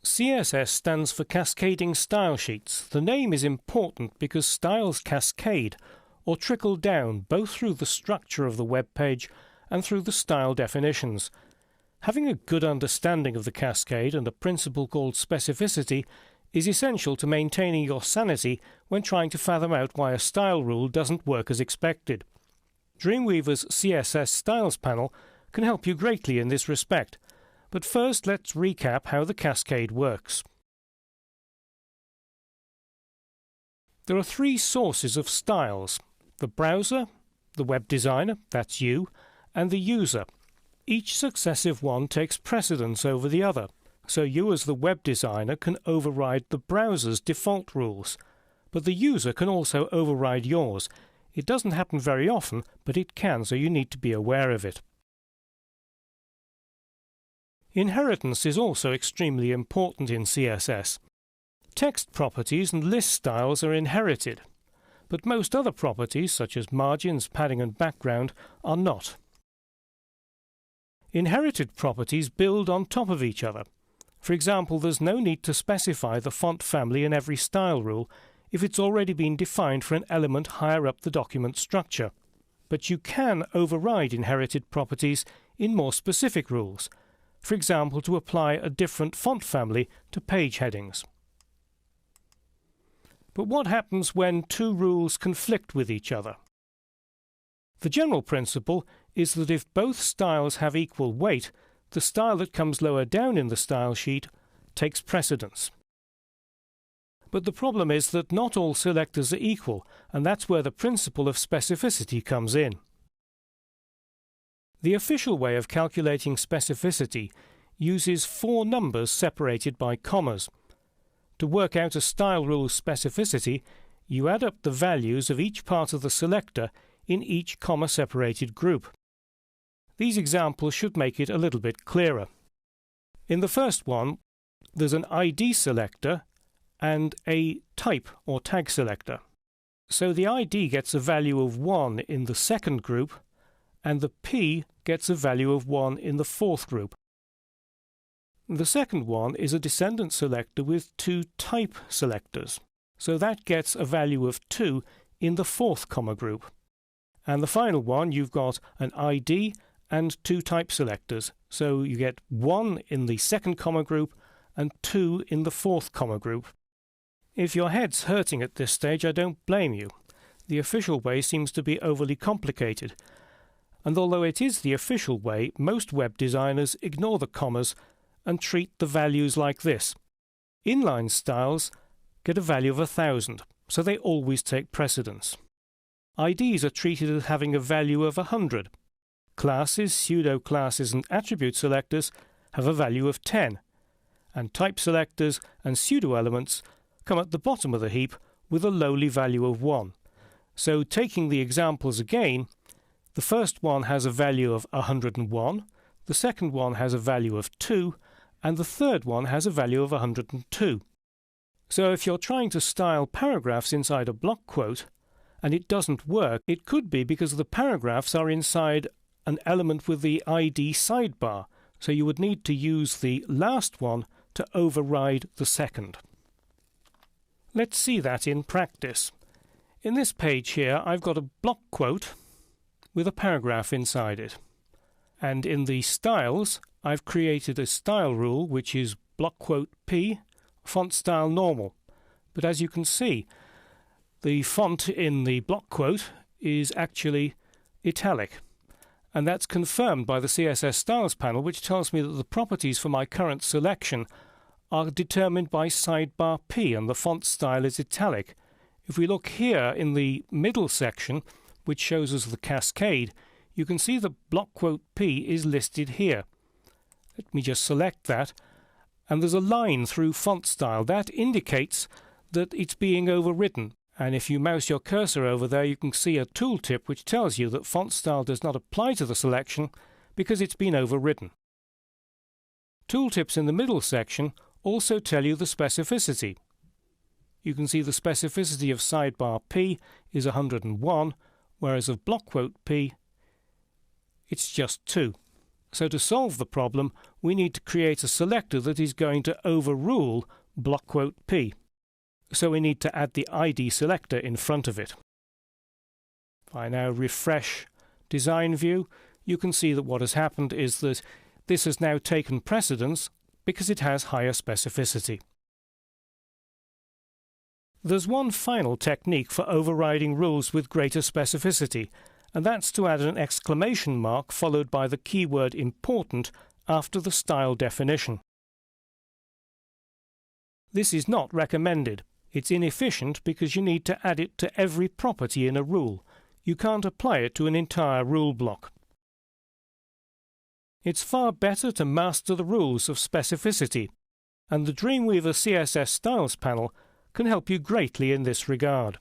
CSS stands for Cascading Style Sheets. The name is important because styles cascade or trickle down both through the structure of the web page and through the style definitions. Having a good understanding of the cascade and a principle called specificity is essential to maintaining your sanity when trying to fathom out why a style rule doesn't work as expected. Dreamweaver's CSS Styles panel can help you greatly in this respect. But first, let's recap how the cascade works. There are three sources of styles: the browser, the web designer, that's you, and the user. Each successive one takes precedence over the other, so you as the web designer can override the browser's default rules, but the user can also override yours. It doesn't happen very often, but it can, so you need to be aware of it. Inheritance is also extremely important in CSS. Text properties and list styles are inherited, but most other properties, such as margins, padding and background, are not. Inherited properties build on top of each other. For example, there's no need to specify the font family in every style rule if it's already been defined for an element higher up the document structure. But you can override inherited properties in more specific rules. For example, to apply a different font family to page headings. But what happens when two rules conflict with each other? The general principle is that if both styles have equal weight, the style that comes lower down in the style sheet takes precedence. But the problem is that not all selectors are equal, and that's where the principle of specificity comes in. The official way of calculating specificity uses four numbers separated by commas. To work out a style rule's specificity, you add up the values of each part of the selector in each comma-separated group. These examples should make it a little bit clearer. In the first one, there's an ID selector and a type or tag selector. So the ID gets a value of 1 in the second group, and the P gets a value of 1 in the fourth group. The second one is a descendant selector with two type selectors, so that gets a value of 2 in the fourth comma group. And the final one, you've got an ID and two type selectors, so you get 1 in the second comma group and 2 in the fourth comma group. If your head's hurting at this stage, I don't blame you. The official way seems to be overly complicated. And although it is the official way, most web designers ignore the commas and treat the values like this. Inline styles get a value of 1,000, so they always take precedence. IDs are treated as having a value of 100. Classes, pseudo-classes and attribute selectors have a value of 10, and type selectors and pseudo-elements come at the bottom of the heap with a lowly value of 1. So taking the examples again, the first one has a value of 101, the second one has a value of 2, and the third one has a value of 102. So if you're trying to style paragraphs inside a block quote, and it doesn't work, it could be because the paragraphs are inside an element with the ID sidebar, so you would need to use the last one to override the second. Let's see that in practice. In this page here, I've got a block quote with a paragraph inside it. And in the styles, I've created a style rule which is block quote P, font style normal. But as you can see, the font in the block quote is actually italic. And that's confirmed by the CSS Styles panel, which tells me that the properties for my current selection are determined by sidebar P, and the font style is italic. If we look here in the middle section, which shows us the cascade, you can see the block quote P is listed here. Let me just select that, and there's a line through font style. That indicates that it's being overridden. And if you mouse your cursor over there, you can see a tooltip which tells you that font style does not apply to the selection because it's been overridden. Tooltips in the middle section also tell you the specificity. You can see the specificity of sidebar P is 101, whereas of block quote P, it's just 2. So to solve the problem, we need to create a selector that is going to overrule block quote P. So we need to add the ID selector in front of it. If I now refresh Design View, you can see that what has happened is that this has now taken precedence because it has higher specificity. There's one final technique for overriding rules with greater specificity, and that's to add an exclamation mark followed by the keyword important after the style definition. This is not recommended. It's inefficient because you need to add it to every property in a rule. You can't apply it to an entire rule block. It's far better to master the rules of specificity, and the Dreamweaver CSS Styles panel can help you greatly in this regard.